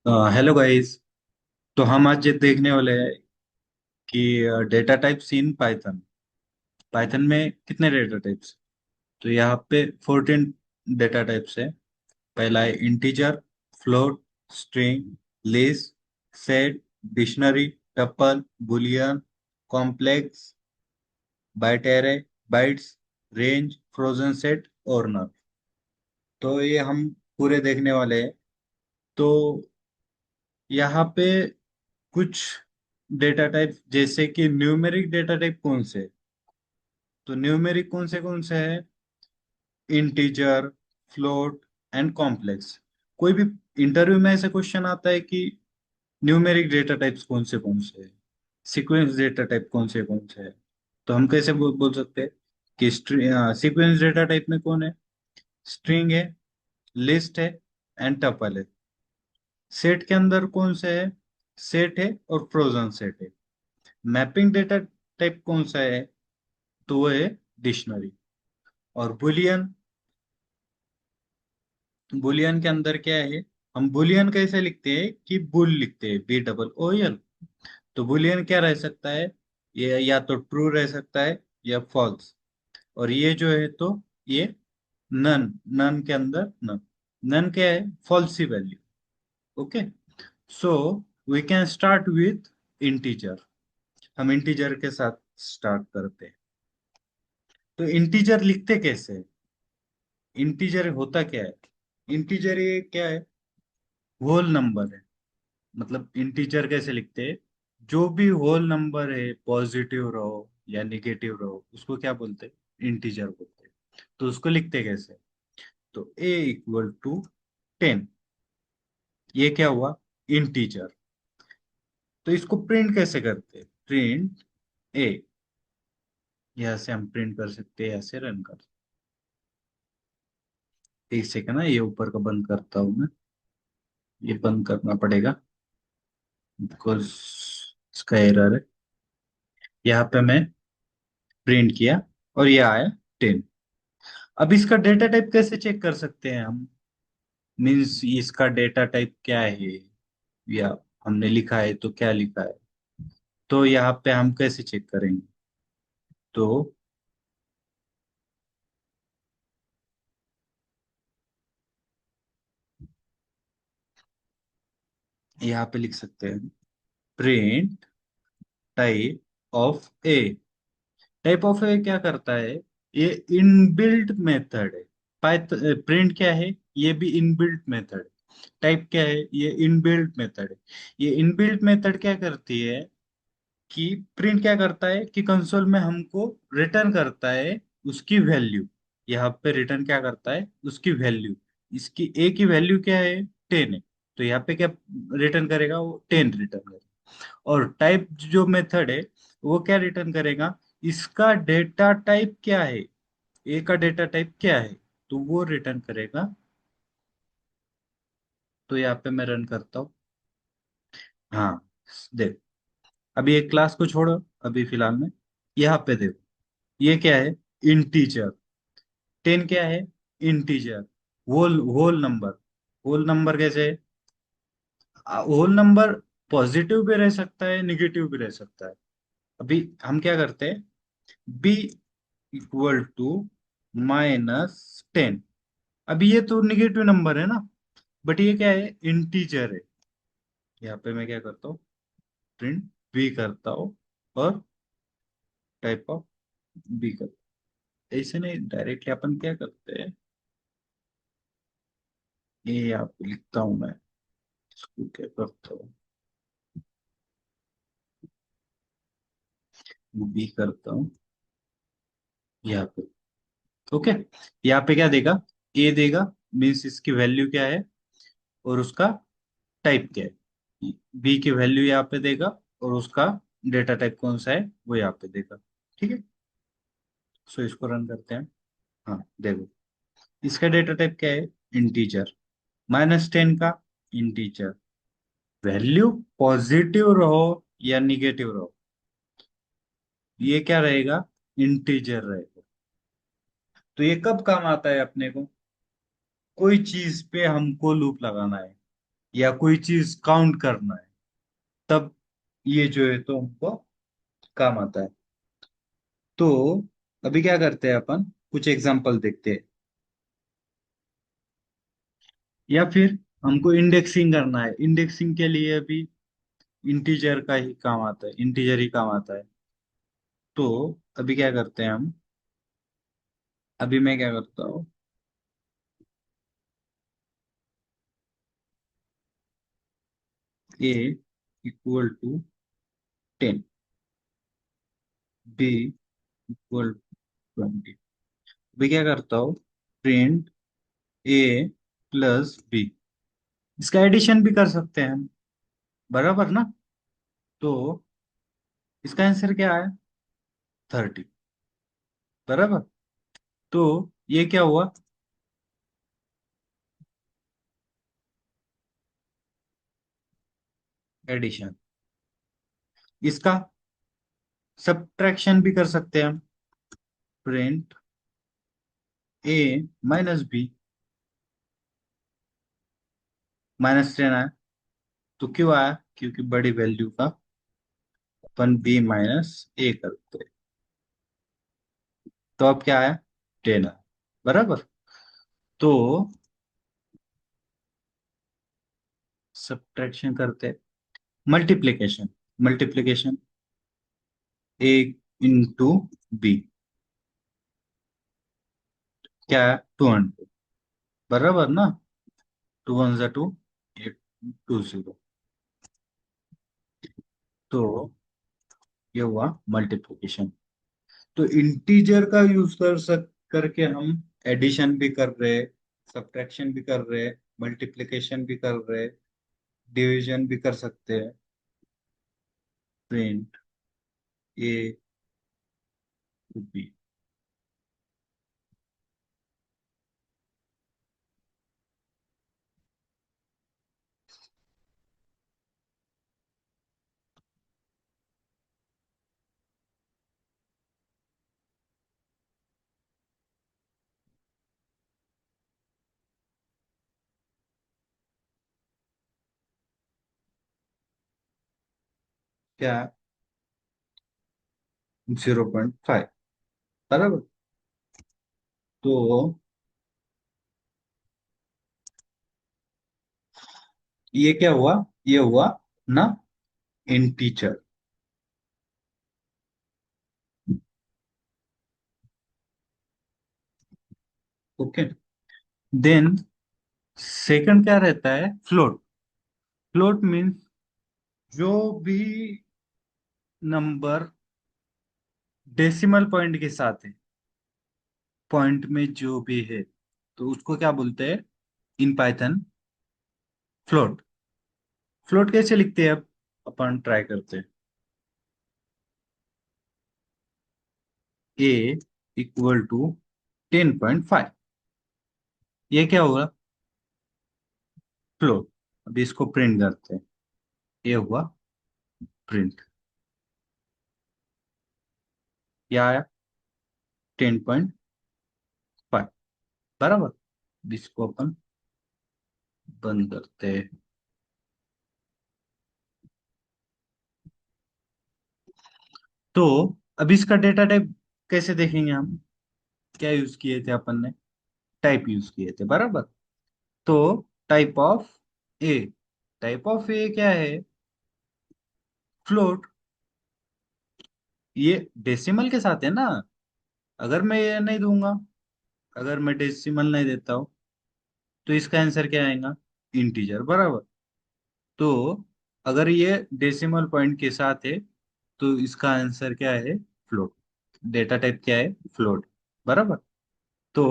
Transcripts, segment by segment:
Hello guys. तो हम आज ये देखने वाले हैं कि data types in Python. Python में कितने डेटा टाइप्स? तो यहाँ पे 14 डेटा टाइप्स है। पहला है integer, float, string, list, set, dictionary, tuple, boolean, complex, byte array, bytes, range, frozen set और नल। तो ये हम पूरे देखने वाले हैं। तो यहाँ पे कुछ डेटा टाइप जैसे कि न्यूमेरिक डेटा टाइप कौन से? तो न्यूमेरिक कौन से है? Integer, float and complex. कोई भी इंटरव्यू में ऐसे क्वेश्चन आता है कि न्यूमेरिक डेटा टाइप्स कौन से है, सीक्वेंस डेटा टाइप कौन से है। तो हम कैसे बोल सकते हैं कि सीक्वेंस डेटा टाइप में कौन है? स्ट्रिंग है, लिस्ट है एंड टपल है। सेट के अंदर कौन से है? सेट है और फ्रोजन सेट है। मैपिंग डेटा टाइप कौन सा है? तो वो है डिक्शनरी। और बुलियन, बुलियन के अंदर क्या है? हम बुलियन कैसे लिखते हैं कि बुल लिखते हैं, BOOL। तो बुलियन क्या रह सकता है? ये या तो ट्रू रह सकता है या फॉल्स। और ये जो है तो ये नन, नन के अंदर नन। नन क्या है? फॉल्स ही value. Okay. So we can start with integer. हम इंटीजर के साथ स्टार्ट करते हैं। तो इंटीजर लिखते कैसे हैं? इंटीजर होता क्या है? इंटीजर ये क्या है? होल नंबर है। मतलब इंटीजर कैसे लिखते हैं? जो भी होल नंबर है, पॉजिटिव रहो या निगेटिव रहो, उसको क्या बोलते हैं? इंटीजर बोलते हैं। तो उसको लिखते कैसे? तो A = 10। ये क्या हुआ? इंटीजर। तो इसको प्रिंट कैसे करते हैं? प्रिंट ए। यहाँ से हम प्रिंट कर सकते हैं, यहाँ से रन कर सकते हैं। एक सेकंड ना, ये ऊपर का बंद करता हूँ मैं। ये बंद करना पड़ेगा बिकॉज इसका एरर है। यहाँ पे मैं प्रिंट किया और ये आया 10। अब इसका डेटा टाइप कैसे चेक कर सकते हैं हम? मीन्स इसका डेटा टाइप क्या है, या हमने लिखा है तो क्या लिखा है? तो यहाँ पे हम कैसे चेक करेंगे? तो यहाँ पे लिख सकते हैं print type of a. Type of a क्या करता है? ये इनबिल्ट मेथड है। पाइथ प्रिंट क्या है? ये भी इनबिल्ट मेथड है। टाइप क्या है? ये इनबिल्ट मेथड है। ये इनबिल्ट मेथड क्या करती है कि प्रिंट क्या करता है कि कंसोल में हमको रिटर्न करता है उसकी वैल्यू। यहाँ पे रिटर्न क्या करता है? उसकी वैल्यू। इसकी ए की वैल्यू क्या है? 10 है। तो यहाँ पे क्या रिटर्न करेगा? वो 10 रिटर्न करेगा। और टाइप जो मेथड है वो क्या रिटर्न करेगा? इसका डेटा टाइप क्या है, ए का डेटा टाइप क्या है, तो वो रिटर्न करेगा। तो यहाँ पे मैं रन करता हूँ। हाँ, देख। अभी एक क्लास को छोड़ो, अभी फिलहाल में यहाँ पे देखो। ये क्या है? इंटीजर। 10 क्या है? Integer. Whole whole number. Whole number कैसे है? होल नंबर पॉजिटिव भी रह सकता है, निगेटिव भी रह सकता है। अभी हम क्या करते हैं? B = -10। अभी ये तो निगेटिव नंबर है ना, बट ये क्या है? इंटीजर है। यहाँ पे मैं क्या करता हूँ? प्रिंट बी करता हूँ और टाइप ऑफ बी करता हूँ। ऐसे नहीं, डायरेक्टली अपन क्या करते हैं? ये यहाँ पे लिखता हूँ मैं। इसको क्या करता हूँ? बी करता हूँ यहाँ पे। ओके। यहाँ पे क्या देगा? ए देगा। मीन्स इसकी वैल्यू क्या है और उसका टाइप क्या है। बी की वैल्यू यहाँ पे देगा और उसका डेटा टाइप कौन सा है वो यहाँ पे देगा। ठीक है। सो इसको रन करते हैं। हाँ देखो, इसका डेटा टाइप क्या है? इंटीजर। -10 का इंटीजर। वैल्यू पॉजिटिव रहो या निगेटिव रहो, ये क्या रहेगा? इंटीजर रहेगा। तो ये कब काम आता है अपने को? कोई चीज पे हमको लूप लगाना है। या कोई चीज काउंट करना है, तब ये जो है तो हमको काम आता है। तो अभी क्या करते हैं अपन, कुछ एग्जांपल देखते हैं। या फिर हमको इंडेक्सिंग करना है, इंडेक्सिंग के लिए भी इंटीजर का ही काम आता है, इंटीजर ही काम आता है। तो अभी क्या करते हैं हम, अभी मैं क्या करता हूँ, ए इक्वल टू 10, बी इक्वल 20। अभी क्या करता हूँ, प्रिंट ए प्लस बी, इसका एडिशन भी कर सकते हैं हम, बराबर ना। तो इसका आंसर क्या है, 30, बराबर। तो ये क्या हुआ, एडिशन। इसका सब्ट्रैक्शन भी कर सकते हैं हम, प्रिंट ए माइनस बी, -10 आया। तो क्यों आया, क्योंकि बड़ी वैल्यू का अपन बी माइनस ए करते हैं। तो अब क्या आया, 10 आया, बराबर। तो सब्ट्रैक्शन करते, मल्टीप्लिकेशन, मल्टीप्लिकेशन ए इंटू बी, क्या है, 200, बराबर ना। 2 1 2, 8 2 0। तो ये हुआ मल्टीप्लिकेशन। तो इंटीजर का यूज करके हम एडिशन भी कर रहे, सब्ट्रैक्शन भी कर रहे, मल्टीप्लिकेशन भी कर रहे, डिवीजन भी कर सकते हैं। प्रिंट ए टू बी, क्या, 0.5, बराबर। तो ये क्या हुआ, ये हुआ ना इंटीजर। ओके, देन सेकंड क्या रहता है, फ्लोट। फ्लोट मीन्स जो भी नंबर डेसिमल पॉइंट के साथ है, पॉइंट में जो भी है, तो उसको क्या बोलते हैं इन पाइथन, फ्लोट। फ्लोट कैसे लिखते हैं, अब अपन ट्राई करते हैं। ए इक्वल टू 10.5, ये क्या होगा, फ्लोट। अभी इसको प्रिंट करते हैं, ये हुआ प्रिंट, ये आया 10.5, बराबर। अभी इसको अपन बंद करते हैं। तो अभी इसका डेटा टाइप कैसे देखेंगे हम, क्या यूज किए थे अपन ने, टाइप यूज किए थे, बराबर। तो type of a, type of a क्या है, फ्लोट। ये डेसिमल के साथ है ना, अगर मैं ये नहीं दूंगा, अगर मैं डेसिमल नहीं देता हूँ, तो इसका आंसर क्या आएगा, इंटीजर, बराबर। तो अगर ये डेसिमल पॉइंट के साथ है, तो इसका आंसर क्या है, फ्लोट। डेटा टाइप क्या है, फ्लोट, बराबर। तो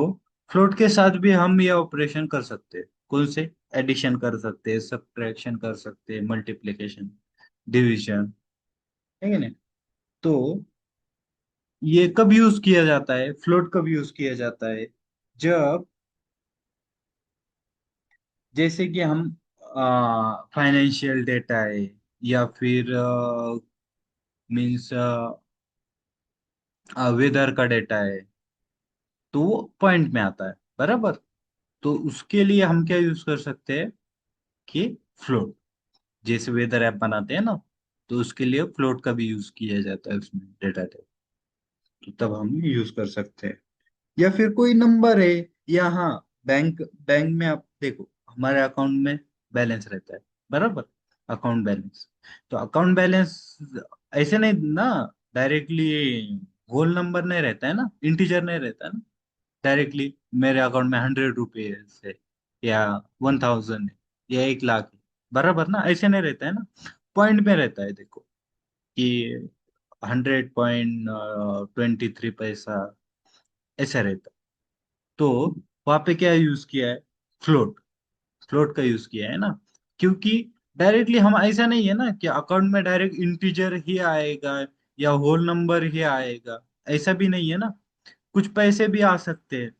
फ्लोट के साथ भी हम ये ऑपरेशन कर सकते हैं, कौन से, एडिशन कर सकते हैं, सब्ट्रैक्शन कर सकते हैं, मल्टीप्लिकेशन, डिवीजन, है कि नहीं। तो ये कब यूज किया जाता है, फ्लोट कब यूज किया जाता है, जब, जैसे कि हम फाइनेंशियल डेटा है, या फिर मीन्स वेदर का डेटा है, तो वो पॉइंट में आता है, बराबर। तो उसके लिए हम क्या यूज कर सकते हैं कि फ्लोट। जैसे वेदर ऐप बनाते हैं ना, तो उसके लिए फ्लोट का भी यूज किया जाता है उसमें डेटा टाइप। तो तब हम यूज कर सकते हैं। या फिर कोई नंबर है, या हाँ, बैंक बैंक में आप देखो, हमारे अकाउंट में बैलेंस रहता है, बराबर, अकाउंट बैलेंस। तो अकाउंट बैलेंस ऐसे नहीं ना, डायरेक्टली होल नंबर नहीं रहता है ना, इंटीजर नहीं रहता है ना, डायरेक्टली मेरे अकाउंट में 100 रुपये है, या 1000 है, या 1 लाख है, बराबर ना, ऐसे नहीं रहता है ना, पॉइंट में रहता है। देखो कि 100.23 पैसा ऐसा रहता है। तो वहां पे क्या यूज किया है? फ्लोट। फ्लोट का यूज किया है ना, क्योंकि डायरेक्टली हम, ऐसा नहीं है ना कि अकाउंट में डायरेक्ट इंटीजर ही आएगा या होल नंबर ही आएगा, ऐसा भी नहीं है ना, कुछ पैसे भी आ सकते हैं।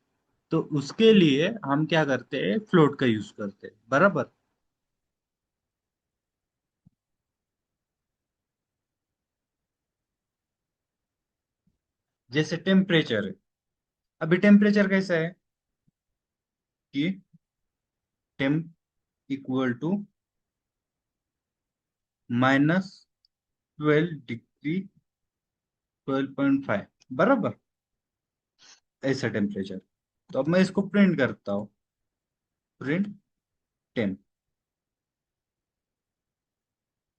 तो उसके लिए हम क्या करते हैं? फ्लोट का यूज करते हैं, बराबर। जैसे टेम्परेचर है, अभी टेम्परेचर कैसा है कि टेम्प इक्वल टू -12 डिग्री, 12.5, बराबर, ऐसा टेम्परेचर। तो अब मैं इसको प्रिंट करता हूँ, प्रिंट टेम्प।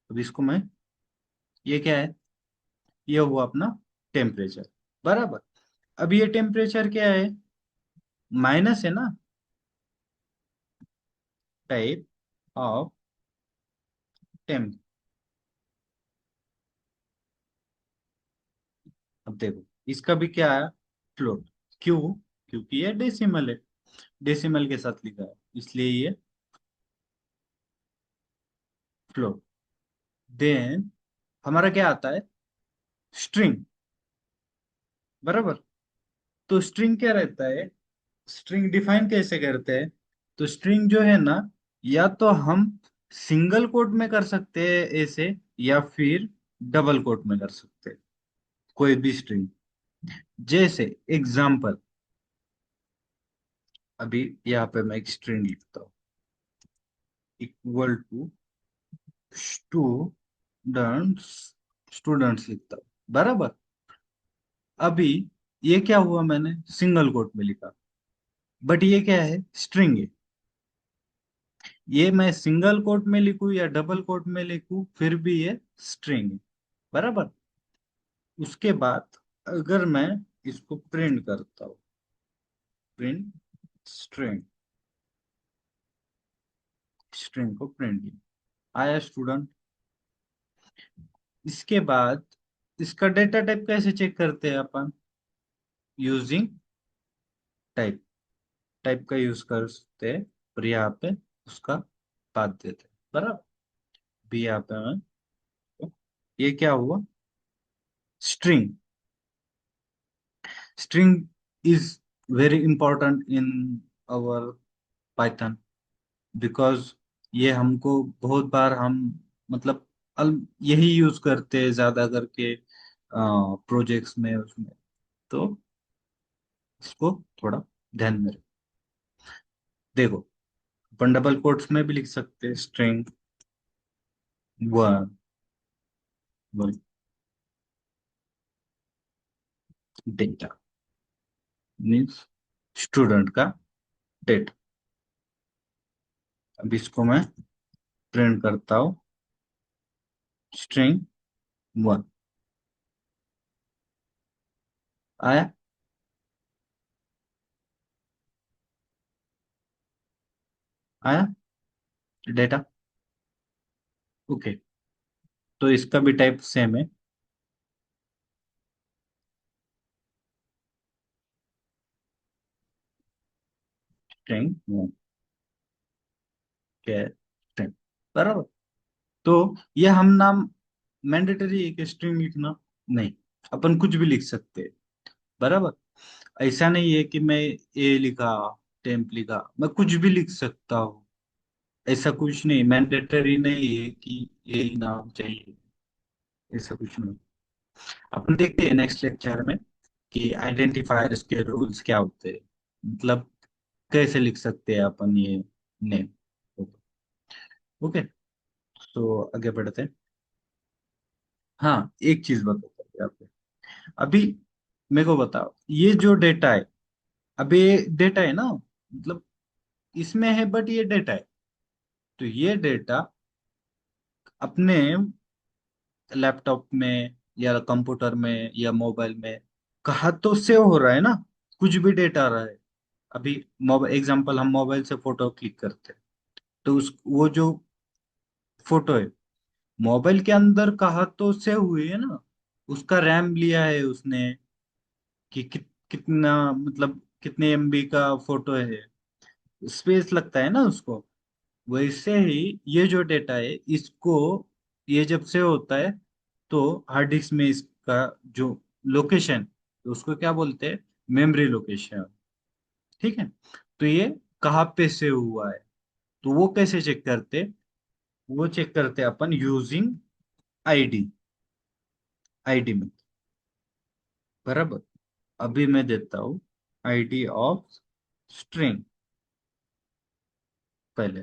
अब इसको मैं, ये क्या है? ये हुआ अपना टेम्परेचर, बराबर। अब ये टेम्परेचर क्या है? माइनस है ना, टाइप ऑफ टेम्प। अब देखो, इसका भी क्या है? फ्लोट। क्यों? क्योंकि ये डेसिमल है, डेसिमल के साथ लिखा है, इसलिए ये फ्लोट। देन हमारा क्या आता है? स्ट्रिंग, बराबर। तो स्ट्रिंग क्या रहता है? स्ट्रिंग डिफाइन कैसे करते हैं? तो स्ट्रिंग जो है ना, या तो हम सिंगल कोट में कर सकते हैं ऐसे, या फिर डबल कोट में कर सकते हैं, कोई भी स्ट्रिंग। जैसे एग्जाम्पल, अभी यहाँ पे मैं एक स्ट्रिंग लिखता हूँ, इक्वल टू स्टूडेंट्स, स्टूडेंट्स लिखता हूँ, बराबर। अभी ये क्या हुआ? मैंने सिंगल कोट में लिखा, बट ये क्या है? स्ट्रिंग है। ये मैं सिंगल कोट में लिखूं या डबल कोट में लिखूं, फिर भी ये स्ट्रिंग है, बराबर। उसके बाद अगर मैं इसको प्रिंट करता हूँ, प्रिंट स्ट्रिंग, स्ट्रिंग को प्रिंट आया स्टूडेंट। इसके बाद इसका डेटा टाइप कैसे चेक करते हैं अपन? Using type. टाइप का यूज करते हैं, और यहाँ पे उसका बात देते हैं, बराबर। भी यहाँ पे मैं, ये क्या हुआ? String. String is very important in our Python, because ये हमको बहुत बार हम, मतलब यही यूज करते हैं ज्यादा करके प्रोजेक्ट्स में, उसमें। तो इसको थोड़ा ध्यान में रखो। देखो, अपन डबल कोट्स में भी लिख सकते हैं, string one, data means student का डेटा। अब इसको मैं प्रिंट करता हूँ, स्ट्रिंग वन। आया? आया डेटा? ओके। तो इसका भी टाइप सेम है, स्ट्रिंग वन, क्या है? स्ट्रिंग, बराबर। तो ये हम नाम मैंडेटरी है कि स्ट्रिंग लिखना? नहीं, अपन कुछ भी लिख सकते हैं, बराबर। ऐसा नहीं है कि मैं ए लिखा, टेम्प लिखा, मैं कुछ भी लिख सकता हूँ। ऐसा कुछ नहीं, मैंडेटरी नहीं है कि ये ही नाम चाहिए, ऐसा कुछ नहीं। अपन देखते हैं नेक्स्ट लेक्चर में कि आइडेंटिफायर्स के रूल्स क्या होते हैं, मतलब कैसे लिख सकते हैं अपन ये नेम। ओके, तो आगे बढ़ते हैं। हाँ, एक चीज बताता हूँ आपको। अभी मेरे को बताओ, ये जो डेटा है, अभी ये डेटा है ना, मतलब इसमें है बट ये डेटा है। तो ये डेटा अपने लैपटॉप में या कंप्यूटर में या मोबाइल में कहाँ तो सेव हो रहा है ना, कुछ भी डेटा आ रहा है। अभी मोबाइल एग्जांपल, हम मोबाइल से फोटो क्लिक करते हैं, तो उस वो जो फोटो है मोबाइल के अंदर कहाँ तो सेव हुई है ना। उसका रैम लिया है उसने, कि कितना, मतलब कितने एमबी का फोटो है, स्पेस लगता है ना उसको। वैसे ही ये जो डेटा है इसको, ये जब सेव होता है तो हार्ड डिस्क में इसका जो लोकेशन, तो उसको क्या बोलते हैं, मेमोरी लोकेशन। ठीक है, तो ये कहाँ पे सेव हुआ है, तो वो कैसे चेक करते, वो चेक करते अपन यूजिंग आईडी, आईडी में। बराबर, अभी मैं देता हूँ आईडी ऑफ स्ट्रिंग। पहले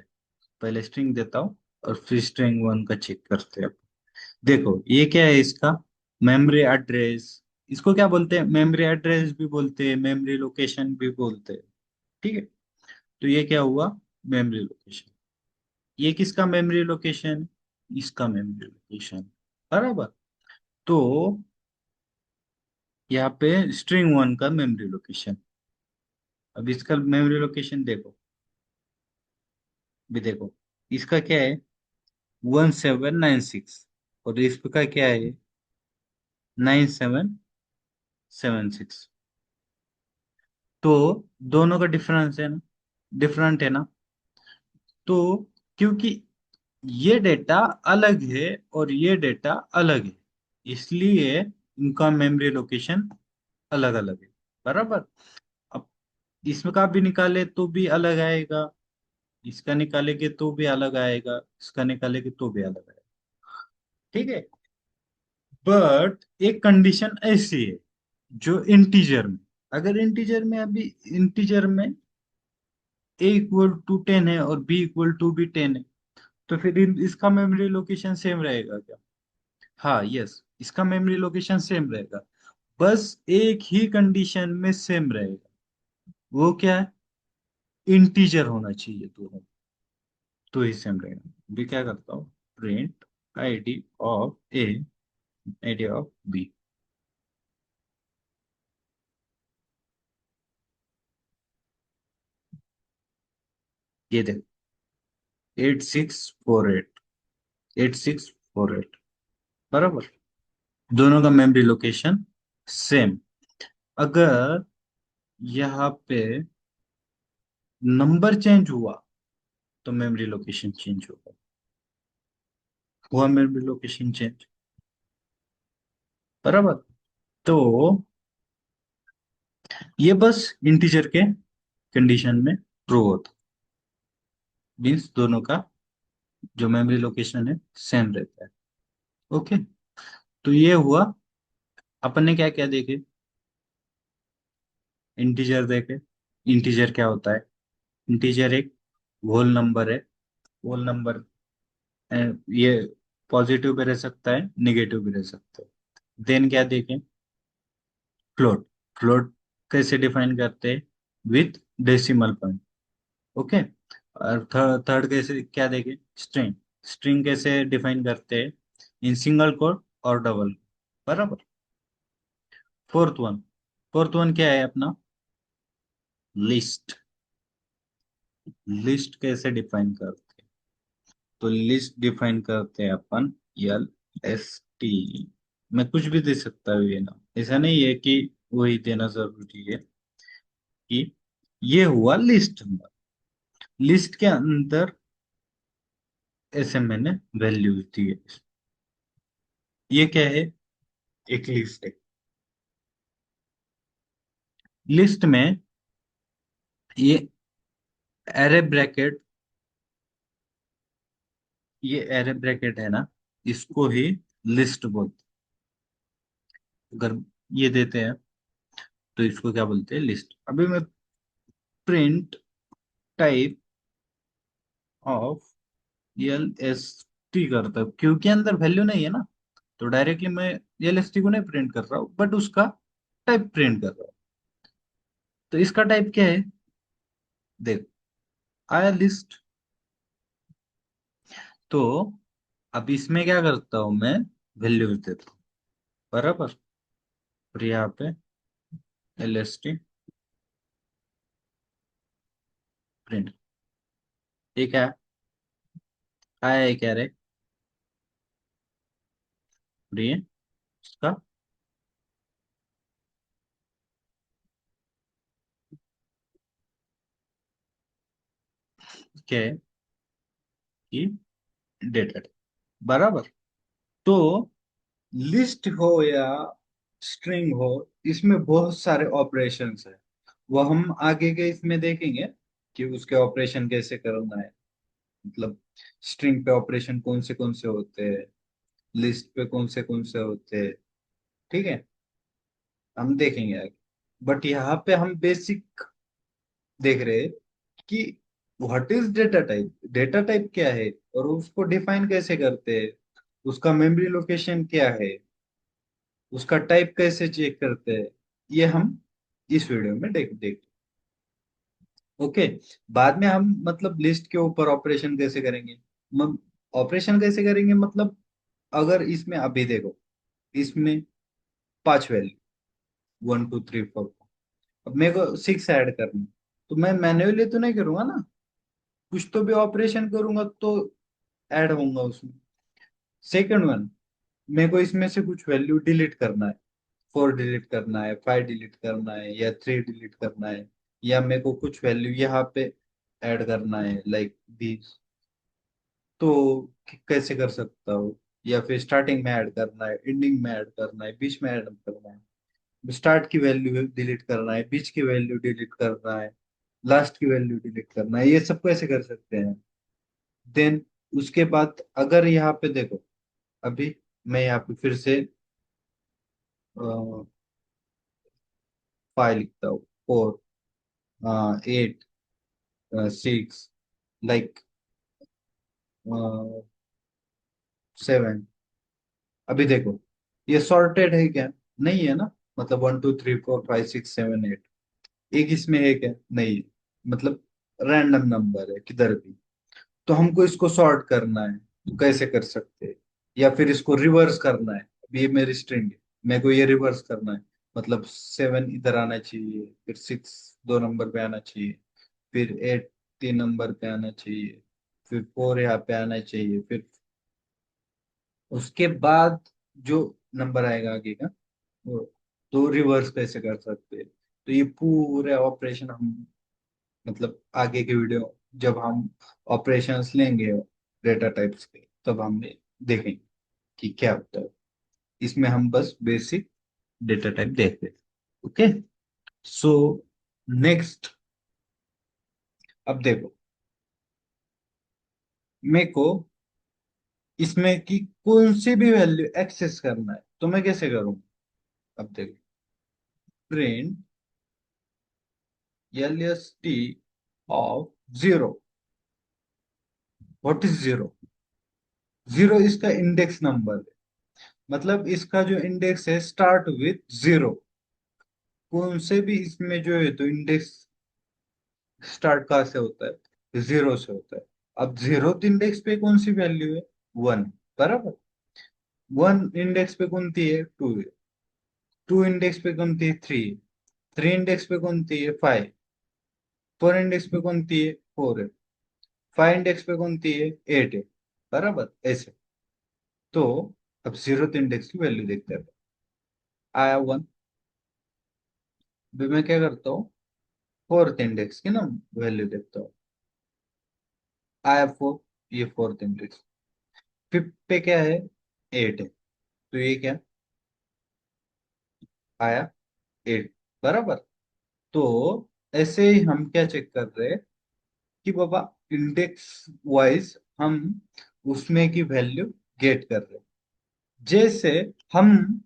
पहले स्ट्रिंग देता हूँ और फिर स्ट्रिंग वन का चेक करते हैं। देखो ये क्या है इसका, मेमोरी एड्रेस। इसको क्या बोलते हैं, मेमोरी एड्रेस भी बोलते हैं, मेमोरी लोकेशन भी बोलते हैं। ठीक है, तो ये क्या हुआ, मेमोरी लोकेशन। ये किसका मेमोरी लोकेशन, इसका मेमोरी लोकेशन। बराबर, तो यहाँ पे स्ट्रिंग वन का मेमोरी लोकेशन। अब इसका मेमोरी लोकेशन देखो, भी देखो, इसका क्या है, 1796, और इसका क्या है, 9776। तो दोनों का डिफरेंस है ना, डिफरेंट है ना। तो क्योंकि ये डेटा अलग है और ये डेटा अलग है, इसलिए इनका मेमोरी लोकेशन अलग अलग है। बराबर, अब इसका भी निकाले तो भी अलग आएगा, इसका निकालेंगे तो भी अलग आएगा, इसका निकालेंगे तो भी अलग आएगा। ठीक है, बट एक कंडीशन ऐसी है, जो इंटीजर में, अगर इंटीजर में, अभी इंटीजर में A = 10 है और B = 10 है, तो फिर इसका मेमोरी लोकेशन सेम रहेगा क्या। हाँ, यस, इसका मेमोरी लोकेशन सेम रहेगा, बस एक ही कंडीशन में सेम रहेगा। वो क्या है, इंटीजर होना चाहिए दोनों, तो ही सेम रहेगा। भी क्या करता हूँ, print ID of a, ID of b. ये देखो, 8648, 8648। बराबर, दोनों का मेमोरी लोकेशन सेम। अगर यहाँ पे नंबर चेंज हुआ तो मेमोरी लोकेशन चेंज होगा, हुआ मेमोरी लोकेशन चेंज। बराबर, तो ये बस इंटीजर के कंडीशन में ट्रू होता, मीन्स दोनों का जो मेमोरी लोकेशन है सेम रहता है। ओके, तो ये हुआ, अपन ने क्या क्या देखे, इंटीजर देखे। इंटीजर क्या होता है, इंटीजर एक होल नंबर है, होल नंबर, ये पॉजिटिव भी रह सकता है, नेगेटिव भी रह सकता है। देन क्या देखें, फ्लोट। फ्लोट कैसे डिफाइन करते हैं, विथ डेसिमल पॉइंट। ओके, और थर्ड कैसे क्या देखें, स्ट्रिंग। स्ट्रिंग कैसे डिफाइन करते हैं, इन सिंगल कोट और डबल। बराबर, फोर्थ वन, फोर्थ वन क्या है अपना, लिस्ट। लिस्ट कैसे डिफाइन करते हैं, तो लिस्ट डिफाइन करते हैं अपन, LST। मैं कुछ भी दे सकता हूँ ये ना, ऐसा नहीं है कि वही देना जरूरी है। कि ये हुआ लिस्ट नंबर, लिस्ट के अंदर ऐसे मैंने वैल्यूज दी है। ये क्या है, एक लिस्ट है। लिस्ट में ये एरे ब्रैकेट, ये एरे ब्रैकेट है ना, इसको ही लिस्ट बोलते हैं। अगर ये देते हैं तो इसको क्या बोलते हैं, लिस्ट। अभी मैं print type of L S T करता हूँ क्योंकि अंदर वैल्यू नहीं है ना, तो डायरेक्टली मैं एल एस टी को नहीं प्रिंट कर रहा हूँ, बट उसका टाइप प्रिंट कर रहा हूँ। तो इसका टाइप क्या है, देख, आया लिस्ट। तो अब इसमें क्या करता हूँ मैं, वैल्यूज देता हूँ, बराबर। और यहाँ पे एल एस टी प्रिंट, ठीक है, आया है क्या रे, और ये इसका क्या है कि डेटा, बराबर। तो लिस्ट हो या स्ट्रिंग हो, इसमें बहुत सारे ऑपरेशंस है, वो हम आगे के इसमें देखेंगे कि उसके ऑपरेशन कैसे करना है। मतलब स्ट्रिंग पे ऑपरेशन कौन से होते हैं, लिस्ट पे कौन से होते हैं, ठीक है, हम देखेंगे आगे। बट यहाँ पे हम बेसिक देख रहे हैं कि what is data type, data type क्या है, और उसको डिफाइन कैसे करते हैं, उसका मेमोरी लोकेशन क्या है, उसका टाइप कैसे चेक करते हैं, ये हम इस वीडियो में देख ओके। बाद में हम मतलब लिस्ट के ऊपर ऑपरेशन कैसे करेंगे, ऑपरेशन कैसे करेंगे मतलब, अगर इसमें अभी देखो, इसमें 5 वैल्यू, 1 2 3 4, अब मेरे को 6 ऐड करना, तो मैं मैन्युअली तो नहीं करूंगा ना, कुछ तो भी ऑपरेशन करूंगा तो ऐड होऊंगा उसमें। सेकंड वन, मेरे को इसमें से कुछ वैल्यू डिलीट करना है, 4 डिलीट करना है, 5 डिलीट करना है, या 3 डिलीट करना है, या मेरे को कुछ वैल्यू यहाँ पे ऐड करना है लाइक 20, तो कैसे कर सकता हूँ, या फिर स्टार्टिंग में ऐड करना है, एंडिंग में ऐड करना है, बीच में ऐड करना है, स्टार्ट की वैल्यू डिलीट करना है, बीच की वैल्यू डिलीट करना है, लास्ट की वैल्यू डिलीट करना है, ये सब कैसे कर सकते हैं। देन उसके बाद अगर यहाँ पे देखो, अभी मैं यहाँ पे फिर से 5 लिखता हूँ, 4 8 6 लाइक 7, अभी देखो ये सॉर्टेड है क्या, नहीं है ना, मतलब 1 2 3 4 5 6 7 8, एक इसमें एक है नहीं है, मतलब रैंडम नंबर है किधर भी। तो हमको इसको सॉर्ट करना है, तो कैसे कर सकते हैं, या फिर इसको रिवर्स करना है, अब ये मेरी स्ट्रिंग है, मेरे को ये रिवर्स करना है, मतलब 7 इधर आना चाहिए, फिर 6 2 नंबर पे आना चाहिए, फिर 8 3 नंबर पे आना चाहिए, फिर 4 यहाँ पे आना चाहिए, फिर उसके बाद जो नंबर आएगा आगे का वो, तो रिवर्स कैसे कर सकते हैं। तो ये पूरे ऑपरेशन हम मतलब आगे के वीडियो जब हम ऑपरेशंस लेंगे डेटा टाइप्स के, तब हम देखेंगे कि क्या होता है। इसमें हम बस बेसिक डेटा टाइप देखते हैं, ओके। सो नेक्स्ट, अब देखो मेरे को इसमें की कौन सी भी वैल्यू एक्सेस करना है, तो मैं कैसे करूँ। अब देखो, print L S T of 0, what is 0, 0 इसका इंडेक्स नंबर है, मतलब इसका जो इंडेक्स है स्टार्ट विथ 0, कौन से भी इसमें जो है तो इंडेक्स स्टार्ट कहाँ से होता है, 0 से होता है। अब 0 इंडेक्स पे कौन सी वैल्यू है, 1, बराबर। 1 इंडेक्स पे कौन सी है, 2 है, 2 इंडेक्स पे कौन सी है, 3 है, 3 इंडेक्स पे कौन सी है, 5, 4 इंडेक्स पे कौन सी है, 4 है, 5 इंडेक्स पे कौन सी है, 8 है, बराबर ऐसे। तो अब 0 इंडेक्स की वैल्यू देखते हैं, आया 1, अभी मैं क्या करता हूँ, 4th इंडेक्स की ना वैल्यू देखता हूँ, आया 4, ये 4th इंडेक्स, फिफ्थ पे क्या है, 8 है, तो ये क्या आया, 8, बराबर। तो ऐसे ही हम क्या चेक कर रहे हैं कि बाबा इंडेक्स वाइज हम उसमें की वैल्यू गेट कर रहे हैं, जैसे हम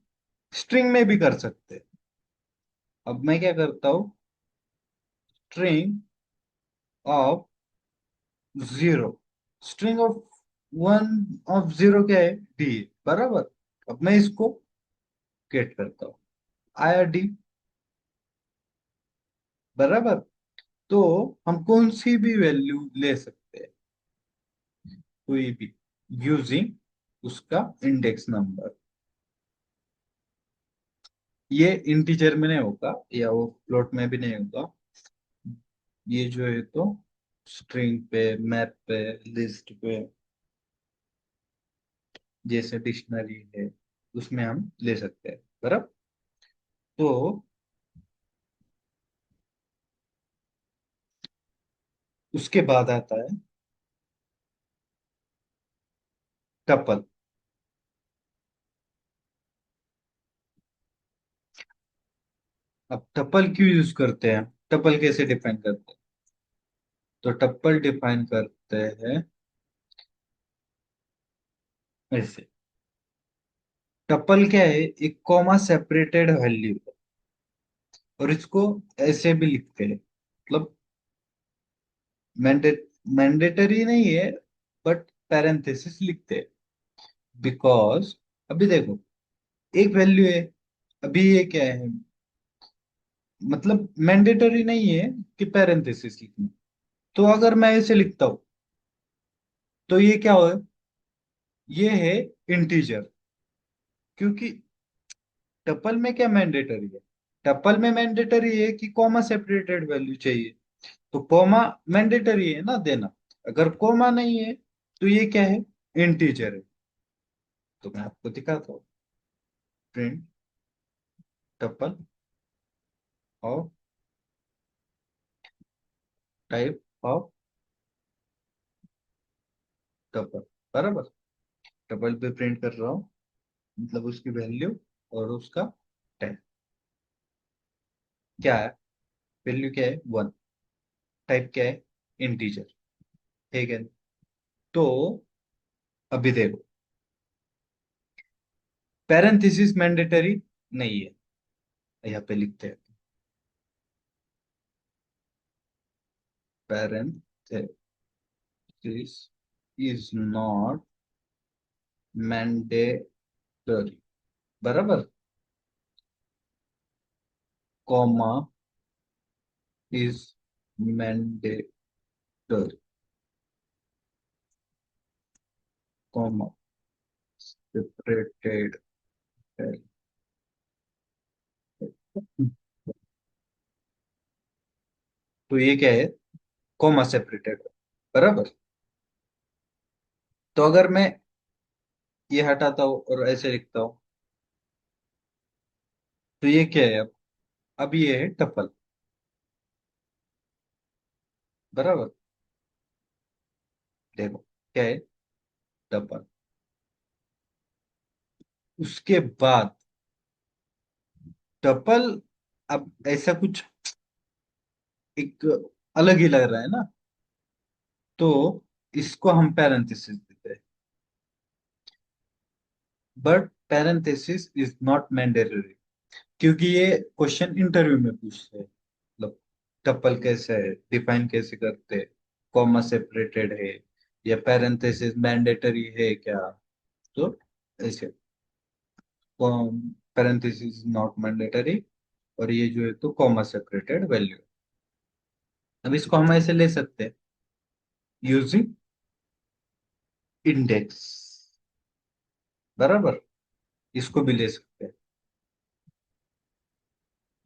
स्ट्रिंग में भी कर सकते हैं। अब मैं क्या करता हूँ, string of 0, string of one of zero क्या है? डी। बराबर। अब मैं इसको गेट करता हूँ, आया डी। बराबर। तो हम कौन सी भी वैल्यू ले सकते हैं, कोई भी, यूजिंग उसका इंडेक्स नंबर। ये इंटीजर में नहीं होगा या वो फ्लोट में भी नहीं होगा। ये जो है तो स्ट्रिंग पे, मैप पे, लिस्ट पे, जैसे डिक्शनरी है उसमें हम ले सकते हैं। बराबर। तो उसके बाद आता है टपल। अब टपल क्यों यूज करते हैं, टपल कैसे डिफाइन करते हैं? तो टप्पल डिफाइन करते हैं ऐसे। टप्पल क्या है? एक कॉमा सेपरेटेड वैल्यू है, और इसको ऐसे भी लिखते हैं, मतलब मैंडेटरी नहीं है, बट पैरेंथेसिस लिखते हैं। बिकॉज अभी देखो, एक वैल्यू है, अभी ये क्या है, मतलब मैंडेटरी नहीं है कि पैरेंथेसिस लिखना। तो अगर मैं ऐसे लिखता हूं तो ये क्या हो, ये है इंटीजर। क्योंकि टपल में क्या मैंडेटरी है, टपल में मैंडेटरी है कि कॉमा सेपरेटेड वैल्यू चाहिए। तो कॉमा मैंडेटरी है ना देना। अगर कॉमा नहीं है तो ये क्या है, इंटीजर है। तो मैं आपको दिखाता हूँ, print tuple of type of tuple. बराबर। टपल पे प्रिंट कर रहा हूँ, मतलब उसकी वैल्यू और उसका टाइप क्या है। वैल्यू क्या है, वन। टाइप क्या है, इंटीजर। ठीक है। तो अभी देखो, पैरेंथेसिस मैंडेटरी नहीं है, यहाँ पे लिखते हैं parenthesis is not mandatory। बराबर। Comma is mandatory। Comma separated है। तो ये क्या है, कॉमा सेपरेटेड है। बराबर। तो अगर मैं ये हटाता हूँ और ऐसे लिखता हूँ तो ये क्या है, अब ये है टपल। बराबर। देखो क्या है, टपल। उसके बाद टपल, अब ऐसा कुछ एक अलग ही लग रहा है ना, तो इसको हम पैरेंथेसिस देते हैं। But parenthesis is not mandatory, क्योंकि ये क्वेश्चन इंटरव्यू में पूछते हैं, मतलब टपल कैसे है, डिफाइन कैसे करते हैं, कॉमा सेपरेटेड है या पैरेंथेसिस मैंडेटरी है क्या। तो ऐसे पैरेंथेसिस नॉट मैंडेटरी, और ये जो है तो कॉमा सेपरेटेड वैल्यू। अब इसको हम ऐसे ले सकते हैं, यूजिंग इंडेक्स। बराबर। इसको भी ले सकते हैं।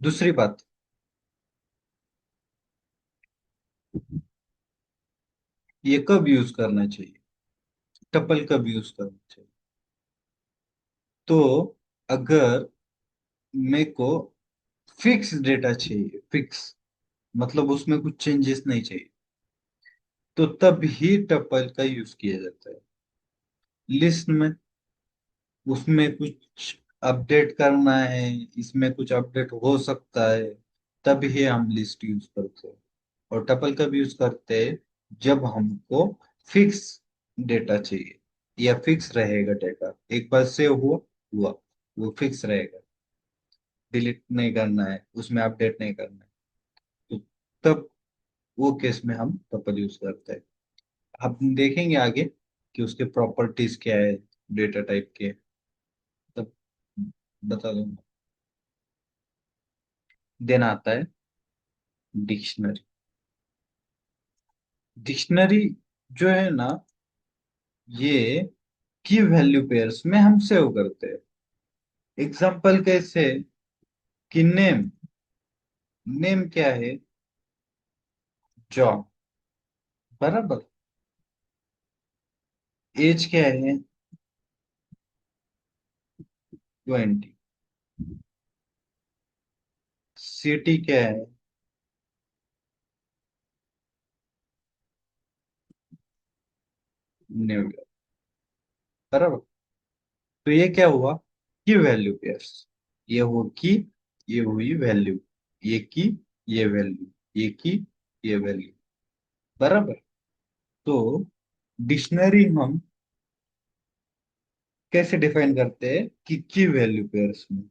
दूसरी बात, ये कब यूज करना चाहिए, टपल कब यूज करना चाहिए? तो अगर मेरे को फिक्स डेटा चाहिए, फिक्स मतलब उसमें कुछ चेंजेस नहीं चाहिए, तो तब ही टपल का यूज किया जाता है। लिस्ट में उसमें कुछ अपडेट करना है, इसमें कुछ अपडेट हो सकता है, तब ही हम लिस्ट यूज करते हैं। और टपल कब यूज करते हैं, जब हमको फिक्स डेटा चाहिए, या फिक्स रहेगा डेटा, एक बार सेव हुआ हुआ, वो फिक्स रहेगा, डिलीट नहीं करना है, उसमें अपडेट नहीं करना है। तो तब वो केस में हम टपल यूज करते हैं। आप देखेंगे आगे कि उसके प्रॉपर्टीज क्या है डेटा टाइप के, तब बता दूंगा। देन आता है डिक्शनरी। डिक्शनरी जो है ना, ये की वैल्यू पेयर्स में हम सेव करते हैं। एग्जाम्पल कैसे, कि नेम, नेम क्या है, जॉन, बराबर। एज क्या है, 20। सिटी क्या है, न्यूयॉर्क, बराबर। तो ये क्या हुआ, की वैल्यू पेयर्स। ये हो की, ये हुई वैल्यू, ये की, ये वैल्यू, ये की, ये वैल्यू, बराबर। तो डिक्शनरी हम कैसे डिफाइन करते हैं, कि की वैल्यू पेयर्स में,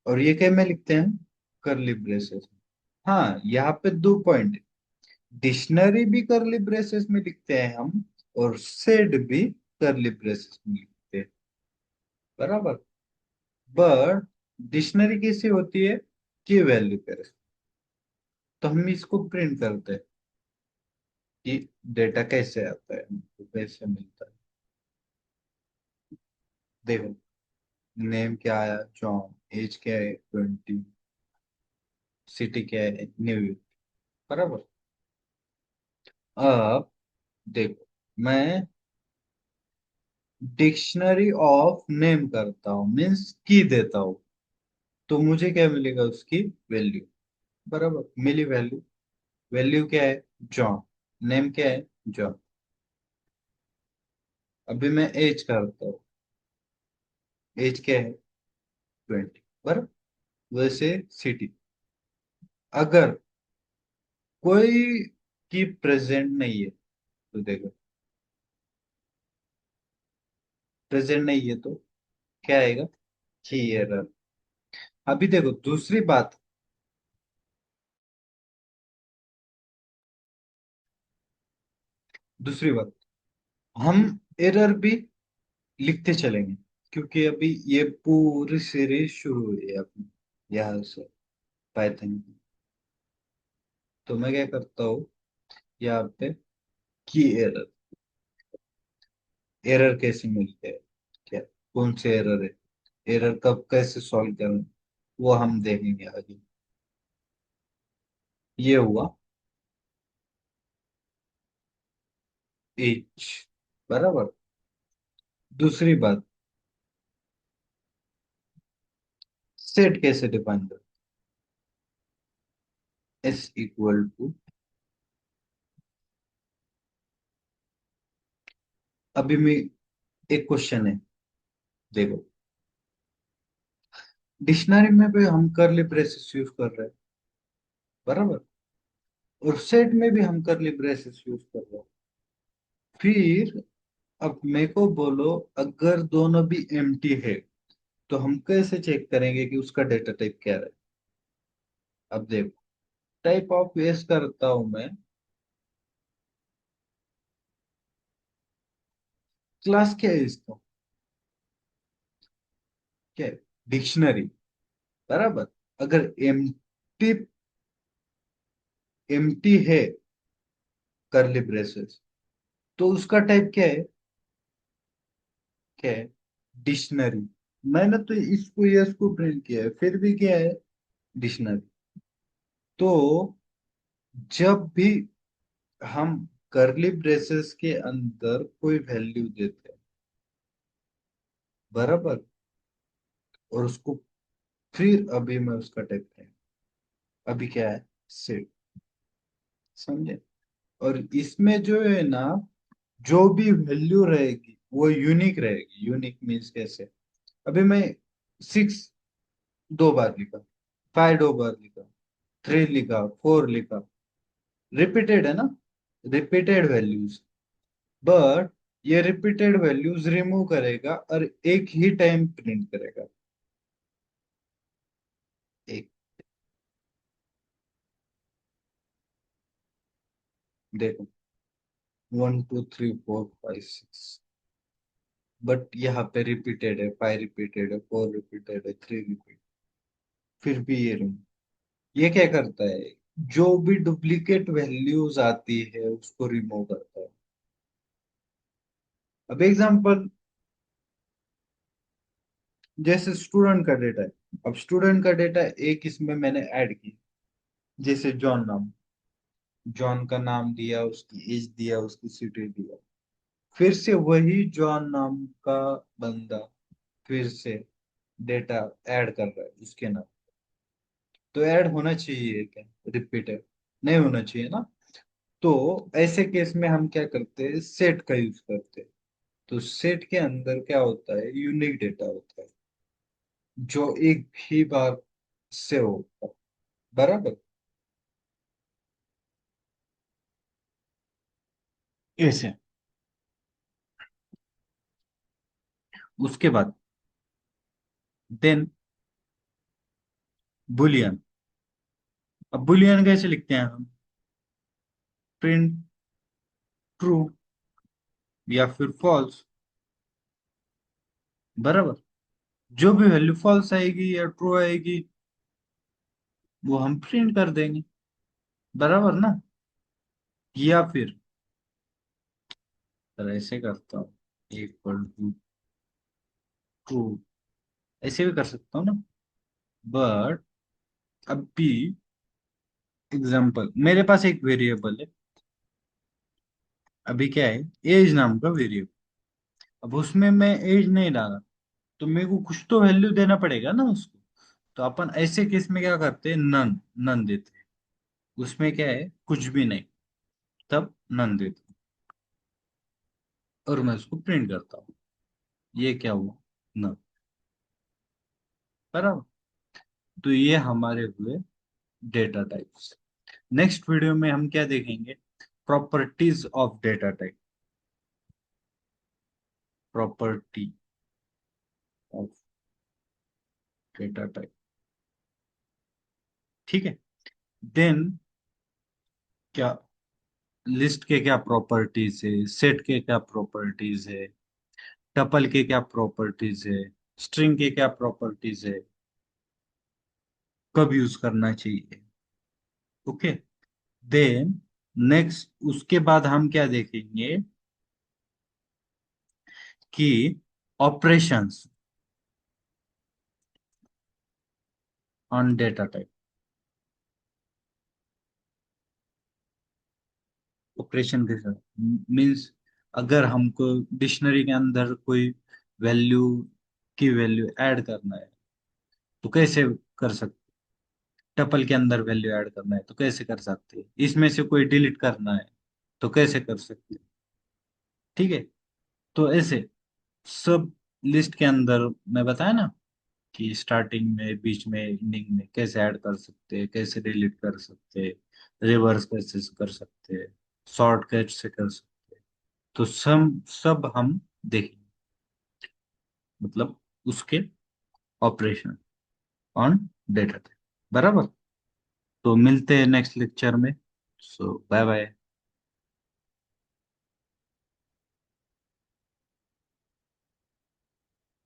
और ये क्या में लिखते हैं, करली ब्रेसेस में। हाँ, यहाँ पे दो पॉइंट, डिक्शनरी भी करली ब्रेसेस में लिखते हैं हम, और सेड भी करली ब्रेसेस में लिखते हैं, बराबर। बट डिक्शनरी कैसी होती है, की वैल्यू पेयर्स। तो हम इसको प्रिंट करते हैं कि डेटा कैसे आता है, हमको कैसे मिलता है। देखो, नेम क्या आया, जॉन, एज क्या है, 20, सिटी क्या है, न्यूयॉर्क, बराबर। अब देखो, मैं डिक्शनरी ऑफ नेम करता हूँ, मीन्स की देता हूँ, तो मुझे क्या मिलेगा, उसकी वैल्यू, बराबर। मिली वैल्यू, वैल्यू क्या है, जॉन, नेम क्या है, जॉन। अभी मैं एज करता हूँ, एज क्या है, 20, बराबर। वैसे सिटी, अगर कोई की प्रेजेंट नहीं है, तो देखो, प्रेजेंट नहीं है तो क्या आएगा, की एरर। अभी देखो दूसरी बात, दूसरी बात, हम एरर भी लिखते चलेंगे, क्योंकि अभी ये पूरी सीरीज शुरू हुई है अपनी यहाँ से, पाइथन की। तो मैं क्या करता हूँ, यहाँ पे की एरर, एरर कैसे मिलते हैं, क्या, कौन से एरर है, एरर कब कैसे सॉल्व करें, वो हम देखेंगे आगे। ये हुआ एच, बराबर। दूसरी बात, सेट कैसे डिफाइन कर, एस इक्वल टू, अभी में एक क्वेश्चन है, देखो, डिक्शनरी में भी हम करली ब्रेसेस यूज कर रहे हैं, बराबर, और सेट में भी हम करली ब्रेसेस यूज कर रहे हैं। फिर अब मेरे को बोलो, अगर दोनों भी एम्प्टी है, तो हम कैसे चेक करेंगे कि उसका डेटा टाइप क्या है। अब देखो, टाइप ऑफ एस करता हूं मैं, क्लास क्या है इसका, क्या है, डिक्शनरी, बराबर। अगर एम्प्टी, एम्प्टी है करली ब्रेसेस, तो उसका टाइप क्या है, क्या है, डिक्शनरी। मैंने तो इसको ये इसको प्रिंट किया है, फिर भी क्या है, डिक्शनरी। तो जब भी हम करली ब्रेसेस के अंदर कोई वैल्यू देते हैं, बराबर, और उसको फिर अभी मैं उसका टाइप करें, अभी क्या है, सेट, समझे। और इसमें जो है ना, जो भी वैल्यू रहेगी वो यूनिक रहेगी। यूनिक मीन्स कैसे, अभी मैं 6 दो बार लिखा, 5 दो बार लिखा, 3 लिखा, 4 लिखा, रिपीटेड है ना, रिपीटेड वैल्यूज। बट ये रिपीटेड वैल्यूज रिमूव करेगा और एक ही टाइम प्रिंट करेगा, एक, देखो, 1 2 3 4 5 6, बट यहाँ पे रिपीटेड है, 5 रिपीटेड है, 4 रिपीटेड है, 3 रिपीट, फिर भी ये रूम ये क्या करता है, जो भी डुप्लीकेट वैल्यूज आती है उसको रिमूव करता है। अब एग्जांपल, जैसे स्टूडेंट का डेटा है, अब स्टूडेंट का डेटा एक इसमें मैंने ऐड की, जैसे जॉन नाम, जॉन का नाम दिया, उसकी एज दिया, उसकी सिटी दिया, फिर से वही जॉन नाम का बंदा फिर से डेटा ऐड कर रहा है उसके नाम, तो ऐड होना चाहिए क्या, रिपीटेड नहीं होना चाहिए ना। तो ऐसे केस में हम क्या करते हैं, सेट का यूज करते हैं। तो सेट के अंदर क्या होता है, यूनिक डेटा होता है जो एक भी बार से होता है, बराबर। ऐसे उसके बाद देन बुलियन। अब बुलियन कैसे लिखते हैं हम, प्रिंट ट्रू या फिर फॉल्स, बराबर। जो भी वैल्यू फॉल्स आएगी या ट्रू आएगी वो हम प्रिंट कर देंगे, बराबर ना। या फिर सर ऐसे करता हूँ, इक्वल टू ट्रू, ऐसे भी कर सकता हूँ ना। बट अभी एग्जांपल, मेरे पास एक वेरिएबल है, अभी क्या है, एज नाम का वेरिएबल। अब उसमें मैं एज नहीं डाला, तो मेरे को कुछ तो वैल्यू देना पड़ेगा ना उसको। तो अपन ऐसे केस में क्या करते हैं, नन, नन देते हैं। उसमें क्या है, कुछ भी नहीं, तब नन देते हैं और मैं उसको प्रिंट करता हूँ। ये क्या हुआ, नन, बराबर। तो ये हमारे हुए डेटा टाइप्स। नेक्स्ट वीडियो में हम क्या देखेंगे, properties of data type, property of data type, ठीक है। देन क्या, लिस्ट के क्या प्रॉपर्टीज है, सेट के क्या प्रॉपर्टीज है, टपल के क्या प्रॉपर्टीज है, स्ट्रिंग के क्या प्रॉपर्टीज है, कब यूज करना चाहिए, ओके। देन नेक्स्ट उसके बाद हम क्या देखेंगे कि operations on data type. Operation के साथ मीन्स, अगर हमको डिक्शनरी के अंदर कोई वैल्यू की वैल्यू ऐड करना है तो कैसे कर सकते, टपल के अंदर वैल्यू ऐड करना है तो कैसे कर सकते हैं, इसमें से कोई डिलीट करना है तो कैसे कर सकते हैं, ठीक है। तो ऐसे सब लिस्ट के अंदर मैं बताया ना कि स्टार्टिंग में, बीच में, एंडिंग में कैसे ऐड कर सकते हैं, कैसे डिलीट कर सकते हैं, रिवर्स कैसे कर सकते हैं, शॉर्ट कैसे कर सकते हैं, तो सब हम देखेंगे, मतलब उसके ऑपरेशन ऑन डेटा टाइप, बराबर। तो मिलते हैं नेक्स्ट लेक्चर में। सो बाय बाय।